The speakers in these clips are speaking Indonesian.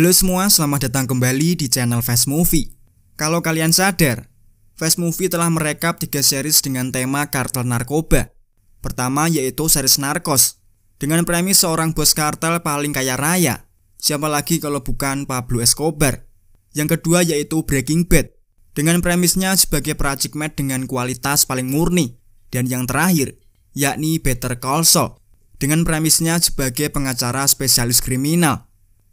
Halo semua, selamat datang kembali di channel Fast Movie. Kalau kalian sadar, Fast Movie telah merekap 3 series dengan tema kartel narkoba. Pertama yaitu series Narcos, dengan premis seorang bos kartel paling kaya raya. Siapa lagi kalau bukan Pablo Escobar. Yang kedua yaitu Breaking Bad, dengan premisnya sebagai peracik meth dengan kualitas paling murni. Dan yang terakhir, yakni Better Call Saul, dengan premisnya sebagai pengacara spesialis kriminal.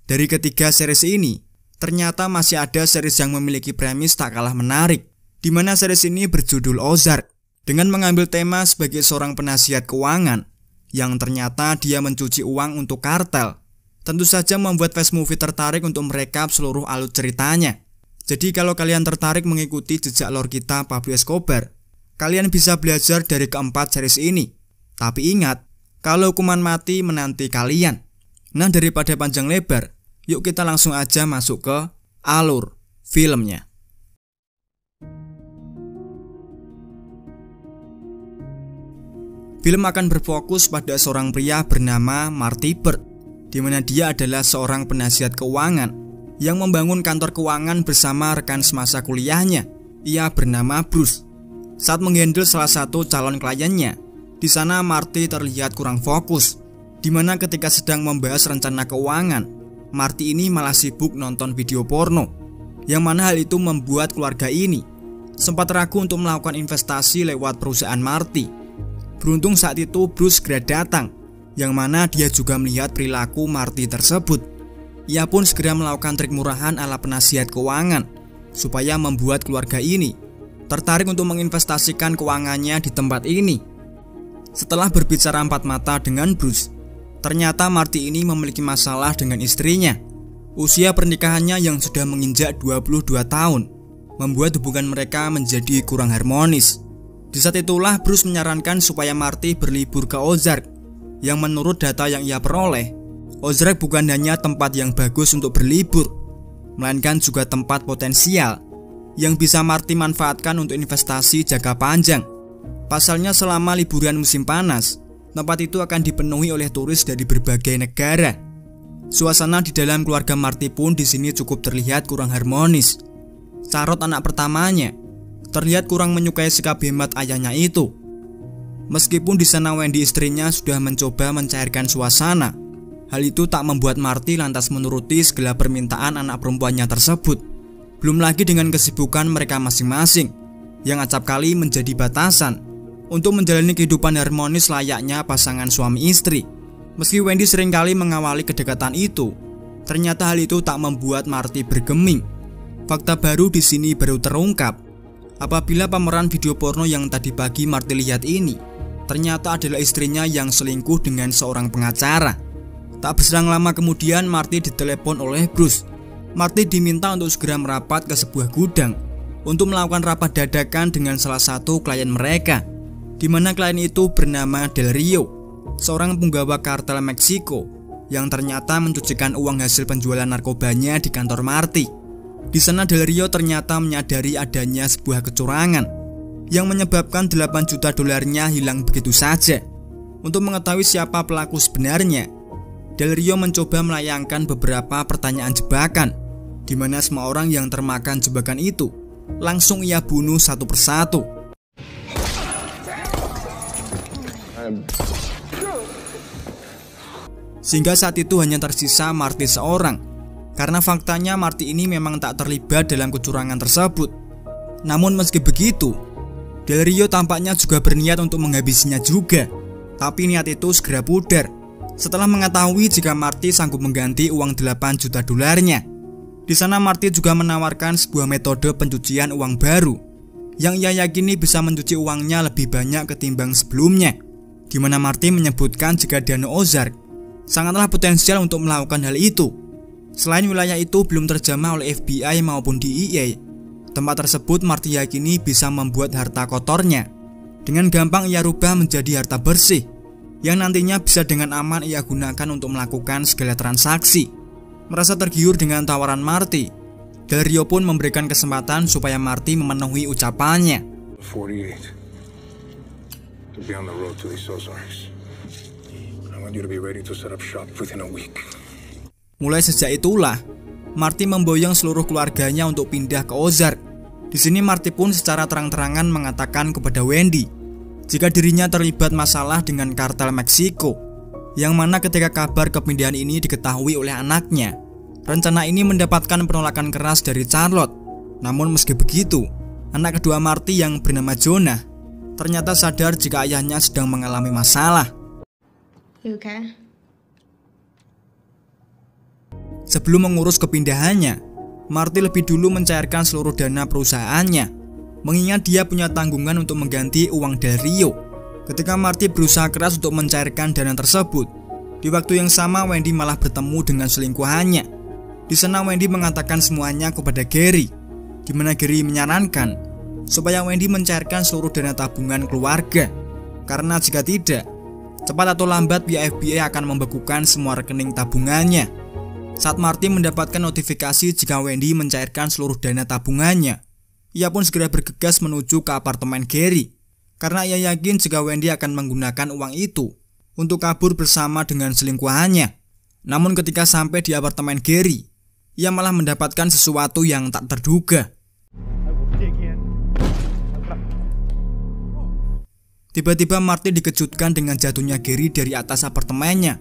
Dari ketiga series ini, ternyata masih ada series yang memiliki premis tak kalah menarik, di mana series ini berjudul Ozark, dengan mengambil tema sebagai seorang penasihat keuangan, yang ternyata dia mencuci uang untuk kartel. Tentu saja membuat Fast Movie tertarik untuk merekap seluruh alur ceritanya. Jadi kalau kalian tertarik mengikuti jejak lore kita Pablo Escobar, kalian bisa belajar dari keempat series ini. Tapi ingat, kalau hukuman mati menanti kalian. Nah, daripada panjang lebar, yuk kita langsung aja masuk ke alur filmnya. Film akan berfokus pada seorang pria bernama Marty Byrde, di mana dia adalah seorang penasihat keuangan yang membangun kantor keuangan bersama rekan semasa kuliahnya. Ia bernama Bruce. Saat menghandle salah satu calon kliennya, di sana Marty terlihat kurang fokus, di mana ketika sedang membahas rencana keuangan, Marty ini malah sibuk nonton video porno, yang mana hal itu membuat keluarga ini sempat ragu untuk melakukan investasi lewat perusahaan Marty. Beruntung saat itu Bruce segera datang, yang mana dia juga melihat perilaku Marty tersebut. Ia pun segera melakukan trik murahan ala penasihat keuangan, supaya membuat keluarga ini tertarik untuk menginvestasikan keuangannya di tempat ini. Setelah berbicara empat mata dengan Bruce, ternyata Marty ini memiliki masalah dengan istrinya. Usia pernikahannya yang sudah menginjak 22 tahun membuat hubungan mereka menjadi kurang harmonis. Di saat itulah Bruce menyarankan supaya Marty berlibur ke Ozark, yang menurut data yang ia peroleh, Ozark bukan hanya tempat yang bagus untuk berlibur, melainkan juga tempat potensial yang bisa Marty manfaatkan untuk investasi jangka panjang. Pasalnya selama liburan musim panas, tempat itu akan dipenuhi oleh turis dari berbagai negara. Suasana di dalam keluarga Marty pun di sini cukup terlihat kurang harmonis. Charlotte, anak pertamanya, terlihat kurang menyukai sikap hemat ayahnya itu. Meskipun di sana Wendy, istrinya, sudah mencoba mencairkan suasana, hal itu tak membuat Marty lantas menuruti segala permintaan anak perempuannya tersebut. Belum lagi dengan kesibukan mereka masing-masing, yang acap kali menjadi batasan untuk menjalani kehidupan harmonis layaknya pasangan suami istri. Meski Wendy seringkali mengawali kedekatan itu, ternyata hal itu tak membuat Marty bergeming. Fakta baru di sini baru terungkap apabila pameran video porno yang tadi pagi Marty lihat ini ternyata adalah istrinya yang selingkuh dengan seorang pengacara. Tak berselang lama kemudian Marty ditelepon oleh Bruce. Marty diminta untuk segera merapat ke sebuah gudang untuk melakukan rapat dadakan dengan salah satu klien mereka, di mana klien itu bernama Del Rio, seorang penggawa kartel Meksiko yang ternyata mencucikan uang hasil penjualan narkobanya di kantor Marty. Di sana Del Rio ternyata menyadari adanya sebuah kecurangan yang menyebabkan 8 juta dolarnya hilang begitu saja. Untuk mengetahui siapa pelaku sebenarnya, Del Rio mencoba melayangkan beberapa pertanyaan jebakan, di mana semua orang yang termakan jebakan itu langsung ia bunuh satu persatu. Sehingga saat itu hanya tersisa Marty seorang, karena faktanya Marty ini memang tak terlibat dalam kecurangan tersebut. Namun meski begitu, Del Rio tampaknya juga berniat untuk menghabisinya juga. Tapi niat itu segera pudar setelah mengetahui jika Marty sanggup mengganti uang 8 juta dolarnya. Di sana Marty juga menawarkan sebuah metode pencucian uang baru yang ia yakini bisa mencuci uangnya lebih banyak ketimbang sebelumnya, di mana Marty menyebutkan jika Danau Ozark sangatlah potensial untuk melakukan hal itu. Selain wilayah itu belum terjamah oleh FBI maupun DEA, tempat tersebut Marty yakini bisa membuat harta kotornya dengan gampang ia rubah menjadi harta bersih, yang nantinya bisa dengan aman ia gunakan untuk melakukan segala transaksi. Merasa tergiur dengan tawaran Marty, Del Rio pun memberikan kesempatan supaya Marty memenuhi ucapannya. 48 to be on the road to these Ozarks. I want you to be ready to set up shop within a week. Mulai sejak itulah, Marty memboyong seluruh keluarganya untuk pindah ke Ozark. Di sini Marty pun secara terang-terangan mengatakan kepada Wendy jika dirinya terlibat masalah dengan kartel Meksiko, yang mana ketika kabar kepindahan ini diketahui oleh anaknya, rencana ini mendapatkan penolakan keras dari Charlotte. Namun meski begitu, anak kedua Marty yang bernama Jonah ternyata sadar jika ayahnya sedang mengalami masalah. Okay. Sebelum mengurus kepindahannya, Marty lebih dulu mencairkan seluruh dana perusahaannya, mengingat dia punya tanggungan untuk mengganti uang Del Rio. Ketika Marty berusaha keras untuk mencairkan dana tersebut, di waktu yang sama Wendy malah bertemu dengan selingkuhannya. Di sana Wendy mengatakan semuanya kepada Gary, di mana Gary menyarankan supaya Wendy mencairkan seluruh dana tabungan keluarga, karena jika tidak, cepat atau lambat pihak FBI akan membekukan semua rekening tabungannya. Saat Marty mendapatkan notifikasi jika Wendy mencairkan seluruh dana tabungannya, ia pun segera bergegas menuju ke apartemen Gary, karena ia yakin jika Wendy akan menggunakan uang itu untuk kabur bersama dengan selingkuhannya. Namun ketika sampai di apartemen Gary, ia malah mendapatkan sesuatu yang tak terduga. Tiba-tiba Marty dikejutkan dengan jatuhnya Gary dari atas apartemennya.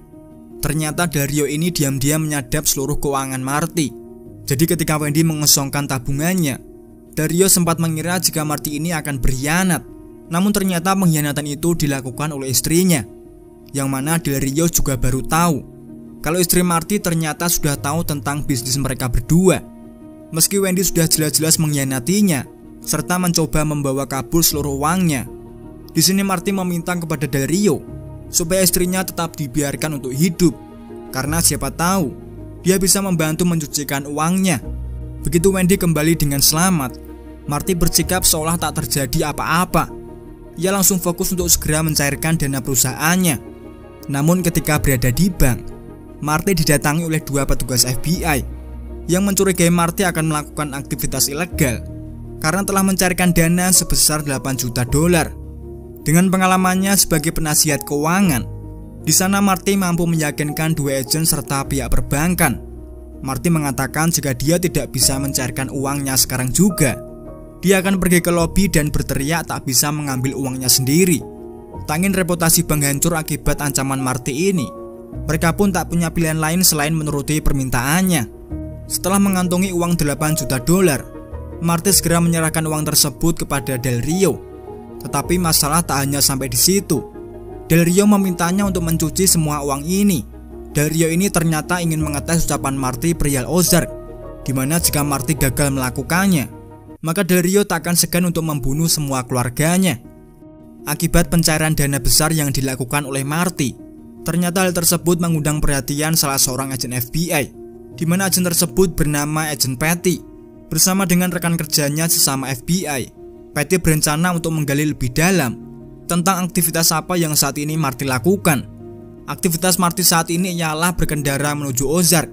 Ternyata Del Rio ini diam-diam menyadap seluruh keuangan Marty. Jadi ketika Wendy mengosongkan tabungannya, Del Rio sempat mengira jika Marty ini akan berkhianat. Namun ternyata pengkhianatan itu dilakukan oleh istrinya, yang mana Del Rio juga baru tahu kalau istri Marty ternyata sudah tahu tentang bisnis mereka berdua. Meski Wendy sudah jelas-jelas mengkhianatinya serta mencoba membawa kabur seluruh uangnya, di sini Marty meminta kepada Del Rio supaya istrinya tetap dibiarkan untuk hidup, karena siapa tahu dia bisa membantu mencucikan uangnya. Begitu Wendy kembali dengan selamat, Marty bersikap seolah tak terjadi apa-apa. Ia langsung fokus untuk segera mencairkan dana perusahaannya. Namun ketika berada di bank, Marty didatangi oleh dua petugas FBI yang mencurigai Marty akan melakukan aktivitas ilegal karena telah mencairkan dana sebesar $8 juta. Dengan pengalamannya sebagai penasihat keuangan, di sana Marty mampu meyakinkan dua agen serta pihak perbankan. Marty mengatakan jika dia tidak bisa mencairkan uangnya sekarang juga, dia akan pergi ke lobi dan berteriak tak bisa mengambil uangnya sendiri. Tak ingin reputasi bank hancur akibat ancaman Marty ini, mereka pun tak punya pilihan lain selain menuruti permintaannya. Setelah mengantongi uang $8 juta, Marty segera menyerahkan uang tersebut kepada Del Rio. Tetapi masalah tak hanya sampai di situ. Del Rio memintanya untuk mencuci semua uang ini. Del Rio ini ternyata ingin mengetes ucapan Marty perihal Ozark, dimana jika Marty gagal melakukannya, maka Del Rio tak akan segan untuk membunuh semua keluarganya. Akibat pencairan dana besar yang dilakukan oleh Marty, ternyata hal tersebut mengundang perhatian salah seorang agen FBI, dimana agen tersebut bernama Agen Patty. Bersama dengan rekan kerjanya sesama FBI, Patty berencana untuk menggali lebih dalam tentang aktivitas apa yang saat ini Marty lakukan. Aktivitas Marty saat ini ialah berkendara menuju Ozark,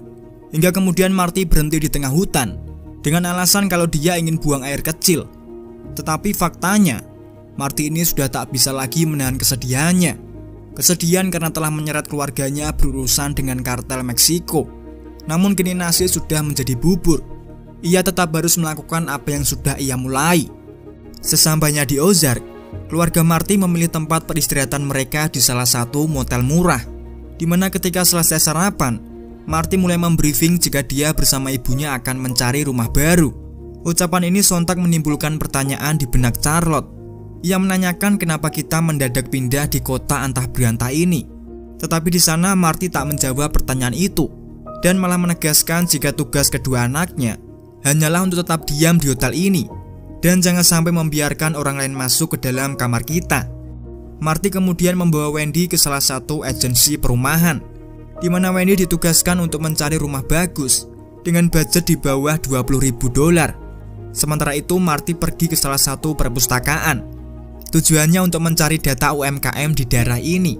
hingga kemudian Marty berhenti di tengah hutan dengan alasan kalau dia ingin buang air kecil. Tetapi faktanya, Marty ini sudah tak bisa lagi menahan kesedihannya. Kesedihan karena telah menyeret keluarganya berurusan dengan kartel Meksiko. Namun kini nasi sudah menjadi bubur. Ia tetap harus melakukan apa yang sudah ia mulai. Sesampainya di Ozark, keluarga Marty memilih tempat peristirahatan mereka di salah satu motel murah, dimana ketika selesai sarapan, Marty mulai membriefing jika dia bersama ibunya akan mencari rumah baru. Ucapan ini sontak menimbulkan pertanyaan di benak Charlotte. Ia menanyakan kenapa kita mendadak pindah di kota antah berantah ini. Tetapi di sana Marty tak menjawab pertanyaan itu, dan malah menegaskan jika tugas kedua anaknya hanyalah untuk tetap diam di hotel ini dan jangan sampai membiarkan orang lain masuk ke dalam kamar kita. Marty kemudian membawa Wendy ke salah satu agensi perumahan, di mana Wendy ditugaskan untuk mencari rumah bagus dengan budget di bawah $20.000. Sementara itu Marty pergi ke salah satu perpustakaan. Tujuannya untuk mencari data UMKM di daerah ini.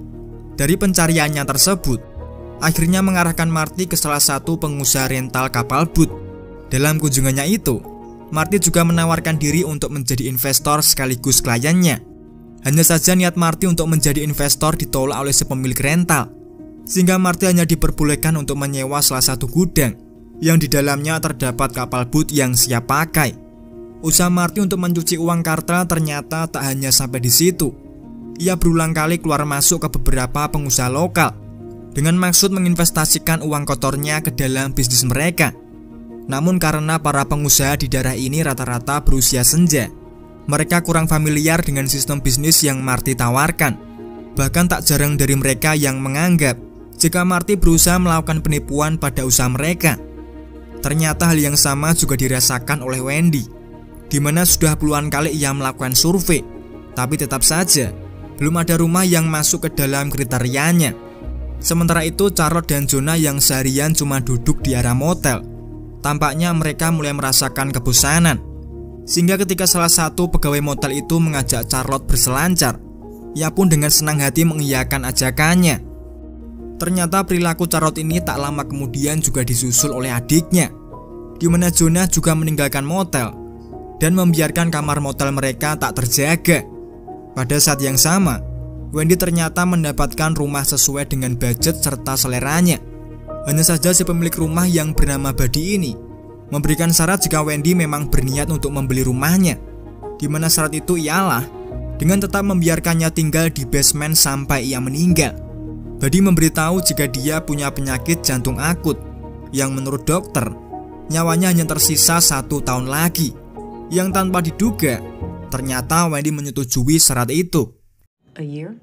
Dari pencariannya tersebut, akhirnya mengarahkan Marty ke salah satu pengusaha rental kapal boat. Dalam kunjungannya itu, Marty juga menawarkan diri untuk menjadi investor sekaligus kliennya. Hanya saja niat Marty untuk menjadi investor ditolak oleh si pemilik rental, sehingga Marty hanya diperbolehkan untuk menyewa salah satu gudang yang di dalamnya terdapat kapal boot yang siap pakai. Usaha Marty untuk mencuci uang kartel ternyata tak hanya sampai di situ. Ia berulang kali keluar masuk ke beberapa pengusaha lokal dengan maksud menginvestasikan uang kotornya ke dalam bisnis mereka. Namun karena para pengusaha di daerah ini rata-rata berusia senja, mereka kurang familiar dengan sistem bisnis yang Marty tawarkan. Bahkan tak jarang dari mereka yang menganggap jika Marty berusaha melakukan penipuan pada usaha mereka. Ternyata hal yang sama juga dirasakan oleh Wendy, di mana sudah puluhan kali ia melakukan survei, tapi tetap saja belum ada rumah yang masuk ke dalam kriterianya. Sementara itu Charlotte dan Jonah yang seharian cuma duduk di area motel, tampaknya mereka mulai merasakan kebosanan. Sehingga ketika salah satu pegawai motel itu mengajak Charlotte berselancar, ia pun dengan senang hati mengiyakan ajakannya. Ternyata perilaku Charlotte ini tak lama kemudian juga disusul oleh adiknya, di mana Jonah juga meninggalkan motel dan membiarkan kamar motel mereka tak terjaga. Pada saat yang sama, Wendy ternyata mendapatkan rumah sesuai dengan budget serta seleranya. Hanya saja si pemilik rumah yang bernama Buddy ini memberikan syarat jika Wendy memang berniat untuk membeli rumahnya, di mana syarat itu ialah dengan tetap membiarkannya tinggal di basement sampai ia meninggal. Buddy memberitahu jika dia punya penyakit jantung akut yang menurut dokter nyawanya hanya tersisa 1 tahun lagi. Yang tanpa diduga, ternyata Wendy menyetujui syarat itu. A year?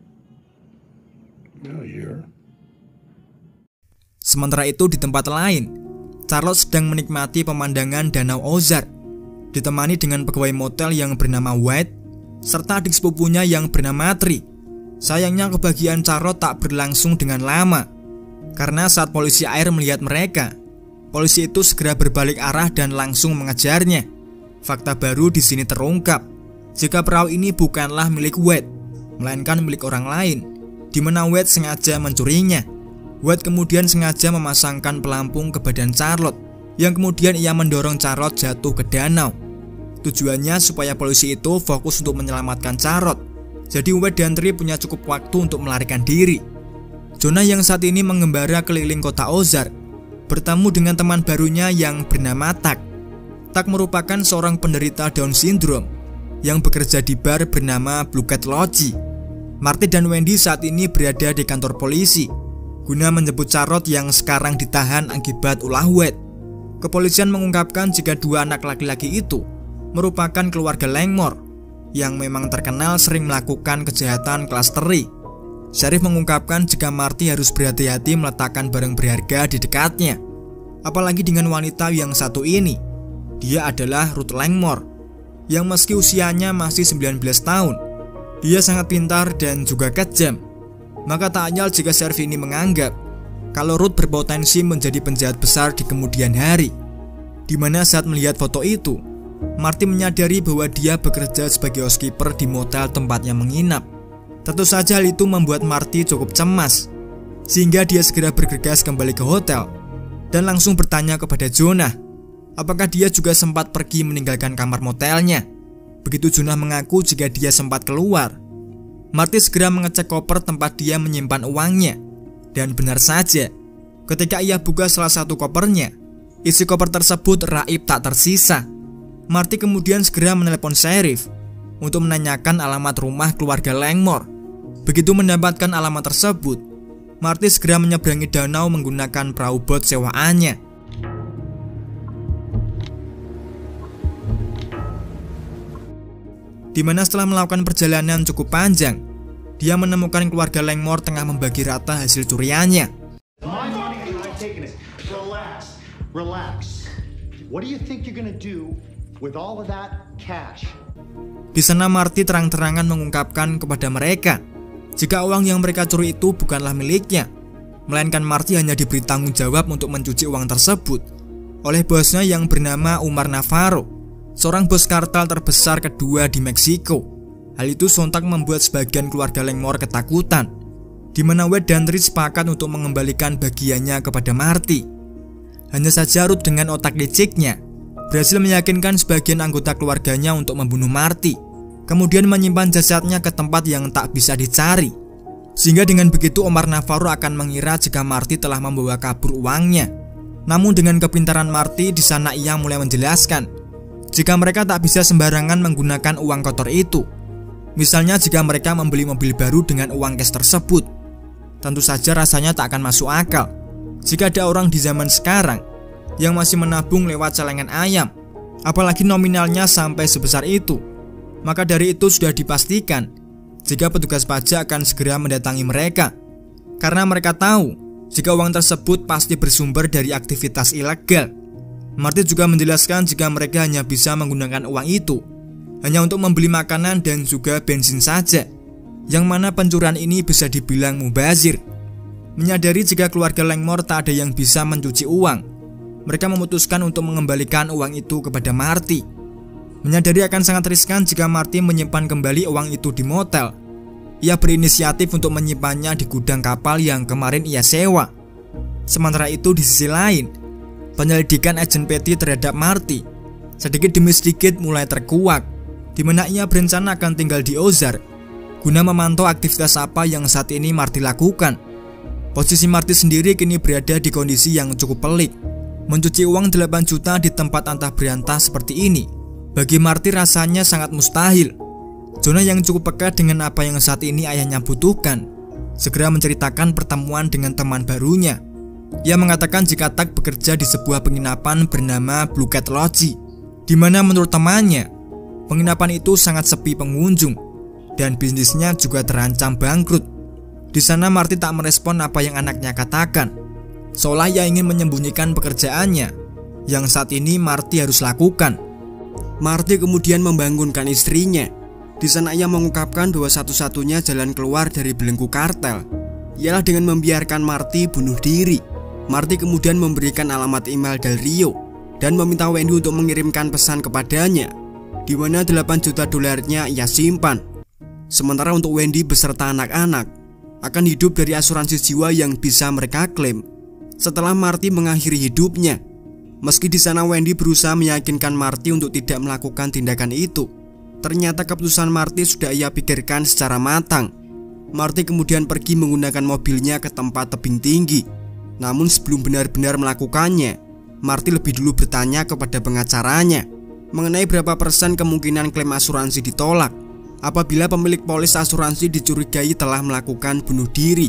Sementara itu di tempat lain, Charlotte sedang menikmati pemandangan Danau Ozark, ditemani dengan pegawai motel yang bernama White serta adik sepupunya yang bernama Tri. Sayangnya kebahagiaan Charlotte tak berlangsung dengan lama, karena saat polisi air melihat mereka, polisi itu segera berbalik arah dan langsung mengejarnya. Fakta baru di sini terungkap jika perahu ini bukanlah milik White, melainkan milik orang lain, di mana White sengaja mencurinya. White kemudian sengaja memasangkan pelampung ke badan Charlotte, yang kemudian ia mendorong Charlotte jatuh ke danau. Tujuannya supaya polisi itu fokus untuk menyelamatkan Charlotte. Jadi White dan Tri punya cukup waktu untuk melarikan diri. Jonah yang saat ini mengembara keliling kota Ozark bertemu dengan teman barunya yang bernama Tak. Tak merupakan seorang penderita Down Syndrome yang bekerja di bar bernama Blue Cat Lodge. Marty dan Wendy saat ini berada di kantor polisi guna menjemput Charlotte yang sekarang ditahan akibat ulah White. Kepolisian mengungkapkan jika dua anak laki-laki itu merupakan keluarga Langmore yang memang terkenal sering melakukan kejahatan kelas teri. Sheriff mengungkapkan jika Marty harus berhati-hati meletakkan barang berharga di dekatnya, apalagi dengan wanita yang satu ini. Dia adalah Ruth Langmore, yang meski usianya masih 19 tahun, dia sangat pintar dan juga kejam. Maka tak anyal jika sheriff ini menganggap kalau Ruth berpotensi menjadi penjahat besar di kemudian hari. Di mana saat melihat foto itu, Marty menyadari bahwa dia bekerja sebagai housekeeper di motel tempatnya menginap. Tentu saja hal itu membuat Marty cukup cemas, sehingga dia segera bergegas kembali ke hotel dan langsung bertanya kepada Jonah apakah dia juga sempat pergi meninggalkan kamar motelnya. Begitu Jonah mengaku jika dia sempat keluar, Marty segera mengecek koper tempat dia menyimpan uangnya. Dan benar saja, ketika ia buka salah satu kopernya, isi koper tersebut raib tak tersisa. Marty kemudian segera menelepon sheriff untuk menanyakan alamat rumah keluarga Langmore. Begitu mendapatkan alamat tersebut, Marty segera menyeberangi danau menggunakan perahu bot sewaannya. Di mana setelah melakukan perjalanan cukup panjang, dia menemukan keluarga Langmore tengah membagi rata hasil curiannya. Relax. What do you think you're gonna do with all of that cash? Di sana Marty terang-terangan mengungkapkan kepada mereka jika uang yang mereka curi itu bukanlah miliknya, melainkan Marty hanya diberi tanggung jawab untuk mencuci uang tersebut oleh bosnya yang bernama Umar Navarro, seorang bos kartel terbesar kedua di Meksiko. Hal itu sontak membuat sebagian keluarga Langmore ketakutan, di mana White dan Tri sepakat untuk mengembalikan bagiannya kepada Marty. Hanya saja Ruth dengan otak liciknya berhasil meyakinkan sebagian anggota keluarganya untuk membunuh Marty, kemudian menyimpan jasadnya ke tempat yang tak bisa dicari. Sehingga dengan begitu Omar Navarro akan mengira jika Marty telah membawa kabur uangnya. Namun dengan kepintaran Marty, di sana ia mulai menjelaskan jika mereka tak bisa sembarangan menggunakan uang kotor itu. Misalnya jika mereka membeli mobil baru dengan uang cash tersebut. Tentu saja rasanya tak akan masuk akal jika ada orang di zaman sekarang yang masih menabung lewat celengan ayam, apalagi nominalnya sampai sebesar itu. Maka dari itu sudah dipastikan jika petugas pajak akan segera mendatangi mereka, karena mereka tahu jika uang tersebut pasti bersumber dari aktivitas ilegal. Marty juga menjelaskan jika mereka hanya bisa menggunakan uang itu hanya untuk membeli makanan dan juga bensin saja, yang mana pencurian ini bisa dibilang mubazir. Menyadari jika keluarga Langmore tak ada yang bisa mencuci uang, mereka memutuskan untuk mengembalikan uang itu kepada Marty. Menyadari akan sangat riskan jika Marty menyimpan kembali uang itu di motel, ia berinisiatif untuk menyimpannya di gudang kapal yang kemarin ia sewa. Sementara itu di sisi lain, penyelidikan agen Petty terhadap Marty sedikit demi sedikit mulai terkuak, di mana ia berencana akan tinggal di Ozark guna memantau aktivitas apa yang saat ini Marty lakukan. Posisi Marty sendiri kini berada di kondisi yang cukup pelik. Mencuci uang 8 juta di tempat antah berantah seperti ini bagi Marty rasanya sangat mustahil. Jonah yang cukup peka dengan apa yang saat ini ayahnya butuhkan segera menceritakan pertemuan dengan teman barunya. Ia mengatakan jika Tak bekerja di sebuah penginapan bernama Blue Cat Lodge, di mana menurut temannya penginapan itu sangat sepi pengunjung dan bisnisnya juga terancam bangkrut. Di sana Marty tak merespon apa yang anaknya katakan, seolah ia ingin menyembunyikan pekerjaannya yang saat ini Marty harus lakukan. Marty kemudian membangunkan istrinya. Di sana ia mengungkapkan bahwa satu-satunya jalan keluar dari belenggu kartel ialah dengan membiarkan Marty bunuh diri. Marty kemudian memberikan alamat email Del Rio dan meminta Wendy untuk mengirimkan pesan kepadanya, di mana 8 juta dolarnya ia simpan. Sementara untuk Wendy beserta anak-anak akan hidup dari asuransi jiwa yang bisa mereka klaim setelah Marty mengakhiri hidupnya. Meski di sana Wendy berusaha meyakinkan Marty untuk tidak melakukan tindakan itu, ternyata keputusan Marty sudah ia pikirkan secara matang. Marty kemudian pergi menggunakan mobilnya ke tempat tebing tinggi. Namun sebelum benar-benar melakukannya, Marty lebih dulu bertanya kepada pengacaranya mengenai berapa persen kemungkinan klaim asuransi ditolak apabila pemilik polis asuransi dicurigai telah melakukan bunuh diri.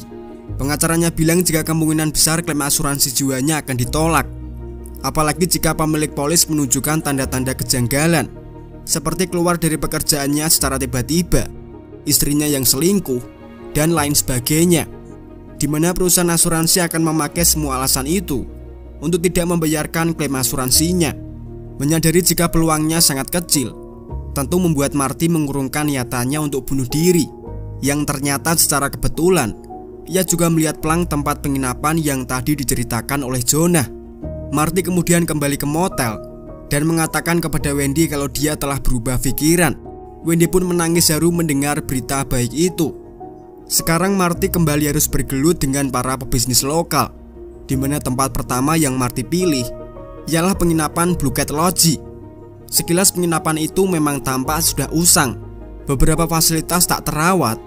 Pengacaranya bilang jika kemungkinan besar klaim asuransi jiwanya akan ditolak, apalagi jika pemilik polis menunjukkan tanda-tanda kejanggalan seperti keluar dari pekerjaannya secara tiba-tiba, istrinya yang selingkuh, dan lain sebagainya, di mana perusahaan asuransi akan memakai semua alasan itu untuk tidak membayarkan klaim asuransinya. Menyadari jika peluangnya sangat kecil, tentu membuat Marty mengurungkan niatannya untuk bunuh diri, yang ternyata secara kebetulan ia juga melihat pelang tempat penginapan yang tadi diceritakan oleh Jonah. Marty kemudian kembali ke motel dan mengatakan kepada Wendy kalau dia telah berubah pikiran. Wendy pun menangis haru mendengar berita baik itu. Sekarang Marty kembali harus bergelut dengan para pebisnis lokal, di mana tempat pertama yang Marty pilih ialah penginapan Blue Cat Lodge. Sekilas penginapan itu memang tampak sudah usang, beberapa fasilitas tak terawat,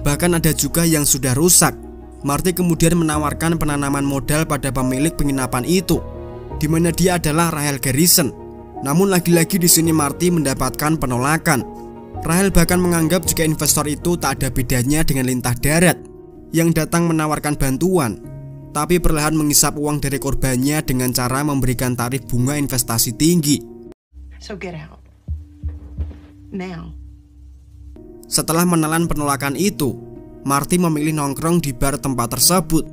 bahkan ada juga yang sudah rusak. Marty kemudian menawarkan penanaman modal pada pemilik penginapan itu, di mana dia adalah Rahel Garrison. Namun lagi-lagi di sini Marty mendapatkan penolakan. Rahel bahkan menganggap jika investor itu tak ada bedanya dengan lintah darat yang datang menawarkan bantuan, tapi perlahan mengisap uang dari korbannya dengan cara memberikan tarif bunga investasi tinggi. So get out. Now. Setelah menelan penolakan itu, Marty memilih nongkrong di bar tempat tersebut.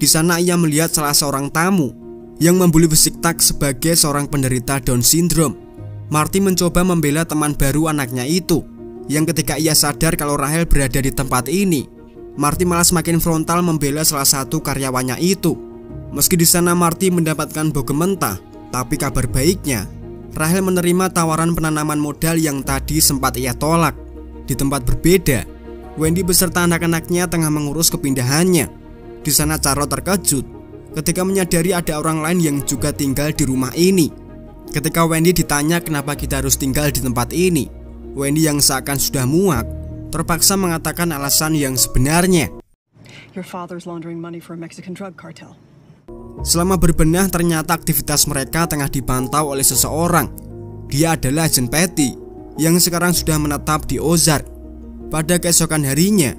Di sana ia melihat salah seorang tamu yang membuli fisik Tak sebagai seorang penderita Down syndrome. Marty mencoba membela teman baru anaknya itu, yang ketika ia sadar kalau Rahel berada di tempat ini, Marty malah semakin frontal membela salah satu karyawannya itu. Meski di sana Marty mendapatkan bogem mentah, tapi kabar baiknya, Rahel menerima tawaran penanaman modal yang tadi sempat ia tolak. Di tempat berbeda, Wendy beserta anak-anaknya tengah mengurus kepindahannya. Di sana Charlotte terkejut ketika menyadari ada orang lain yang juga tinggal di rumah ini. Ketika Wendy ditanya kenapa kita harus tinggal di tempat ini, Wendy yang seakan sudah muak terpaksa mengatakan alasan yang sebenarnya. Your father's laundering money for a Mexican drug cartel. Selama berbenah ternyata aktivitas mereka tengah dipantau oleh seseorang. Dia adalah agen Patty yang sekarang sudah menetap di Ozark. Pada keesokan harinya,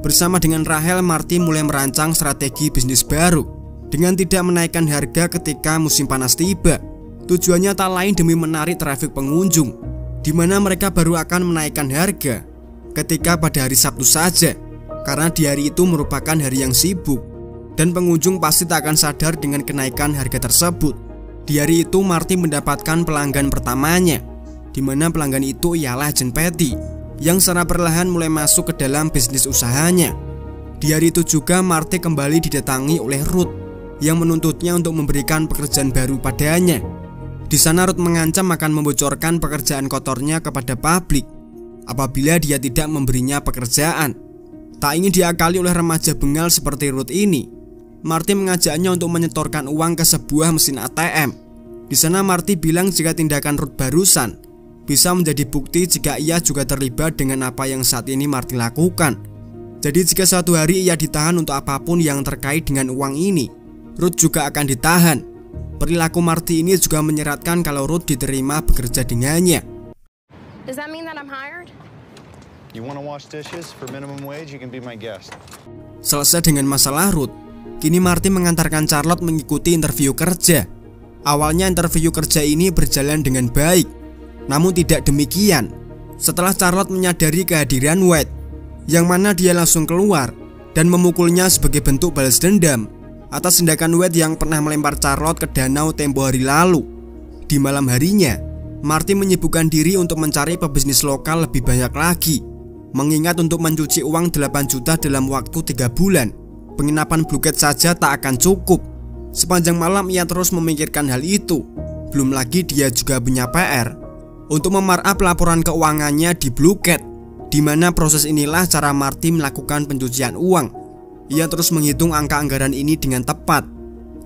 bersama dengan Rachel, Marty mulai merancang strategi bisnis baru dengan tidak menaikkan harga ketika musim panas tiba. Tujuannya tak lain demi menarik trafik pengunjung, di mana mereka baru akan menaikkan harga ketika pada hari Sabtu saja, karena di hari itu merupakan hari yang sibuk dan pengunjung pasti tak akan sadar dengan kenaikan harga tersebut. Di hari itu Marty mendapatkan pelanggan pertamanya, di mana pelanggan itu ialah agen Patty yang secara perlahan mulai masuk ke dalam bisnis usahanya. Di hari itu juga Marty kembali didatangi oleh Ruth yang menuntutnya untuk memberikan pekerjaan baru padanya. Di sana Ruth mengancam akan membocorkan pekerjaan kotornya kepada publik apabila dia tidak memberinya pekerjaan. Tak ingin diakali oleh remaja bengal seperti Ruth ini, Marty mengajaknya untuk menyetorkan uang ke sebuah mesin ATM. Di sana Marty bilang jika tindakan Ruth barusan bisa menjadi bukti jika ia juga terlibat dengan apa yang saat ini Marty lakukan. Jadi jika suatu hari ia ditahan untuk apapun yang terkait dengan uang ini, Ruth juga akan ditahan. Perilaku Marty ini juga menyeratkan kalau Ruth diterima bekerja dengannya. Does that mean that I'm hired? You want to wash dishes for minimum wage? You can be my guest. Selesai dengan masalah Ruth, kini Marty mengantarkan Charlotte mengikuti interview kerja. Awalnya interview kerja ini berjalan dengan baik, namun tidak demikian setelah Charlotte menyadari kehadiran Wade, yang mana dia langsung keluar dan memukulnya sebagai bentuk balas dendam atas tindakan Wade yang pernah melempar Charlotte ke danau tempo hari lalu. Di malam harinya, Marty menyibukkan diri untuk mencari pebisnis lokal lebih banyak lagi, mengingat untuk mencuci uang 8 juta dalam waktu 3 bulan, penginapan Blue Cat saja tak akan cukup. Sepanjang malam ia terus memikirkan hal itu. Belum lagi dia juga punya PR untuk memarkup laporan keuangannya di Blue Cat, di mana proses inilah cara Marty melakukan pencucian uang. Ia terus menghitung angka anggaran ini dengan tepat,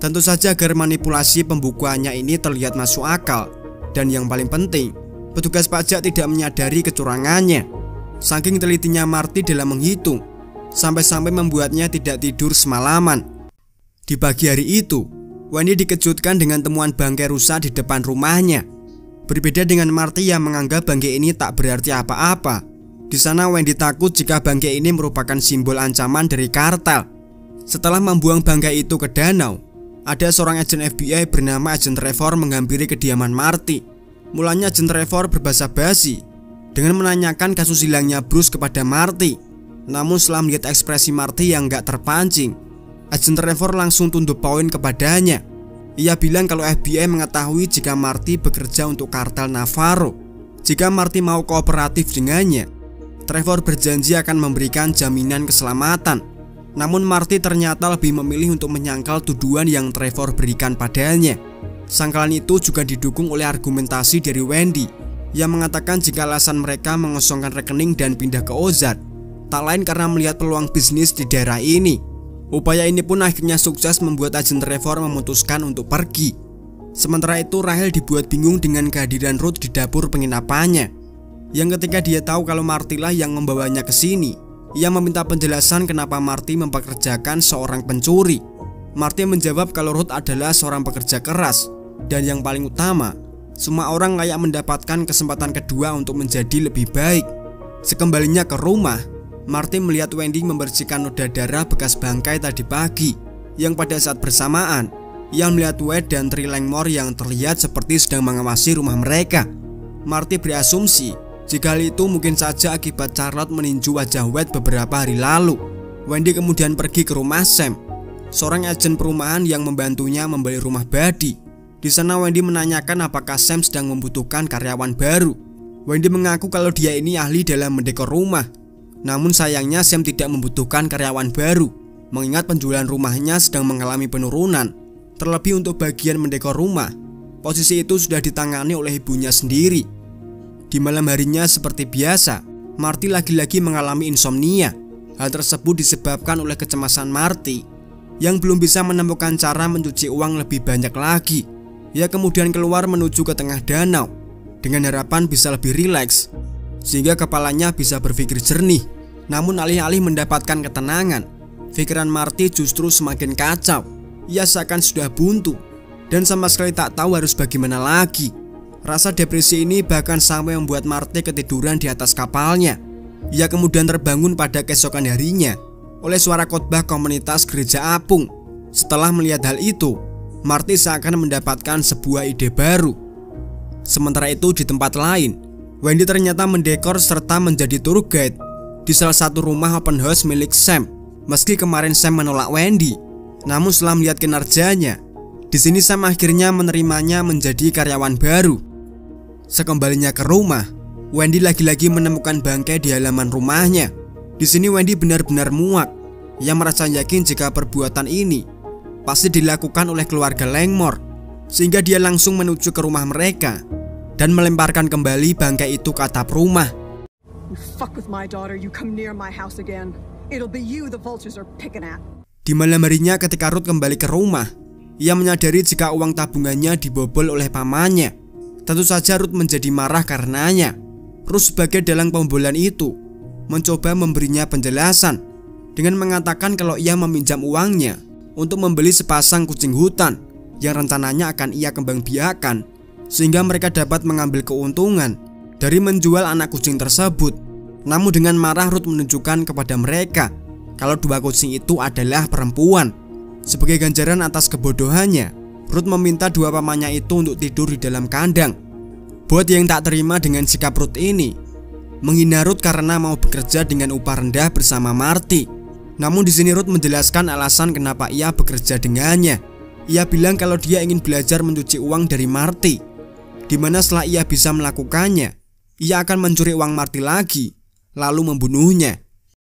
tentu saja agar manipulasi pembukuannya ini terlihat masuk akal. Dan yang paling penting, petugas pajak tidak menyadari kecurangannya. Saking telitinya Marty dalam menghitung, sampai-sampai membuatnya tidak tidur semalaman. Di pagi hari itu, Wendy dikejutkan dengan temuan bangkai rusa di depan rumahnya. Berbeda dengan Marty yang menganggap bangkai ini tak berarti apa-apa. Di sana Wendy takut jika bangkai ini merupakan simbol ancaman dari kartel. Setelah membuang bangkai itu ke danau, ada seorang agen FBI bernama agen Trevor menghampiri kediaman Marty. Mulanya agen Trevor berbahasa basi dengan menanyakan kasus hilangnya Bruce kepada Marty. Namun setelah melihat ekspresi Marty yang gak terpancing, agen Trevor langsung tunduk poin kepadanya. Ia bilang kalau FBI mengetahui jika Marty bekerja untuk kartel Navarro. Jika Marty mau kooperatif dengannya, Trevor berjanji akan memberikan jaminan keselamatan. Namun Marty ternyata lebih memilih untuk menyangkal tuduhan yang Trevor berikan padanya. Sangkalan itu juga didukung oleh argumentasi dari Wendy yang mengatakan jika alasan mereka mengosongkan rekening dan pindah ke Ozark tak lain karena melihat peluang bisnis di daerah ini. Upaya ini pun akhirnya sukses membuat agen Trevor memutuskan untuk pergi. Sementara itu Rachel dibuat bingung dengan kehadiran Ruth di dapur penginapannya, yang ketika dia tahu kalau Marty lah yang membawanya ke sini, ia meminta penjelasan kenapa Marty mempekerjakan seorang pencuri. Marty menjawab kalau Ruth adalah seorang pekerja keras, dan yang paling utama, semua orang layak mendapatkan kesempatan kedua untuk menjadi lebih baik. Sekembalinya ke rumah, Marty melihat Wendy membersihkan noda darah bekas bangkai tadi pagi, yang pada saat bersamaan ia melihat Wade dan Trey Langmore yang terlihat seperti sedang mengawasi rumah mereka. Marty berasumsi jika hal itu mungkin saja akibat Charlotte meninju wajah Wade beberapa hari lalu. Wendy kemudian pergi ke rumah Sam, seorang agen perumahan yang membantunya membeli rumah Buddy. Di sana Wendy menanyakan apakah Sam sedang membutuhkan karyawan baru. Wendy mengaku kalau dia ini ahli dalam mendekor rumah. Namun sayangnya Sam tidak membutuhkan karyawan baru, mengingat penjualan rumahnya sedang mengalami penurunan. Terlebih untuk bagian mendekor rumah, posisi itu sudah ditangani oleh ibunya sendiri. Di malam harinya seperti biasa, Marty lagi-lagi mengalami insomnia. Hal tersebut disebabkan oleh kecemasan Marty yang belum bisa menemukan cara mencuci uang lebih banyak lagi. Ia kemudian keluar menuju ke tengah danau dengan harapan bisa lebih rileks, sehingga kepalanya bisa berpikir jernih. Namun alih-alih mendapatkan ketenangan, pikiran Marty justru semakin kacau. ia seakan sudah buntu dan sama sekali tak tahu harus bagaimana lagi. Rasa depresi ini bahkan sampai membuat Marty ketiduran di atas kapalnya. Ia kemudian terbangun pada keesokan harinya oleh suara khotbah komunitas gereja apung. Setelah melihat hal itu, Marty seakan mendapatkan sebuah ide baru. Sementara itu di tempat lain, Wendy ternyata mendekor serta menjadi tour guide di salah satu rumah open house milik Sam. Meski kemarin Sam menolak Wendy, namun setelah melihat kinerjanya, di sini Sam akhirnya menerimanya menjadi karyawan baru. Sekembalinya ke rumah, Wendy lagi-lagi menemukan bangkai di halaman rumahnya. Di sini Wendy benar-benar muak. Ia merasa yakin jika perbuatan ini pasti dilakukan oleh keluarga Langmore, sehingga dia langsung menuju ke rumah mereka dan melemparkan kembali bangkai itu ke atap rumah. You fuck with my daughter, you come near my house again. It'll be you the vultures are picking at. Di malam harinya ketika Ruth kembali ke rumah, ia menyadari jika uang tabungannya dibobol oleh pamannya. Tentu saja Ruth menjadi marah karenanya. Ruth sebagai dalang pembobolan itu mencoba memberinya penjelasan dengan mengatakan kalau ia meminjam uangnya untuk membeli sepasang kucing hutan yang rencananya akan ia kembang biakan, sehingga mereka dapat mengambil keuntungan dari menjual anak kucing tersebut. Namun dengan marah Ruth menunjukkan kepada mereka kalau dua kucing itu adalah perempuan. Sebagai ganjaran atas kebodohannya, Ruth meminta dua pamannya itu untuk tidur di dalam kandang. Bot yang tak terima dengan sikap Ruth ini menghina Ruth karena mau bekerja dengan upah rendah bersama Marty. Namun di sini Ruth menjelaskan alasan kenapa ia bekerja dengannya. Ia bilang kalau dia ingin belajar mencuci uang dari Marty, dimana setelah ia bisa melakukannya, ia akan mencuri uang Marty lagi lalu membunuhnya.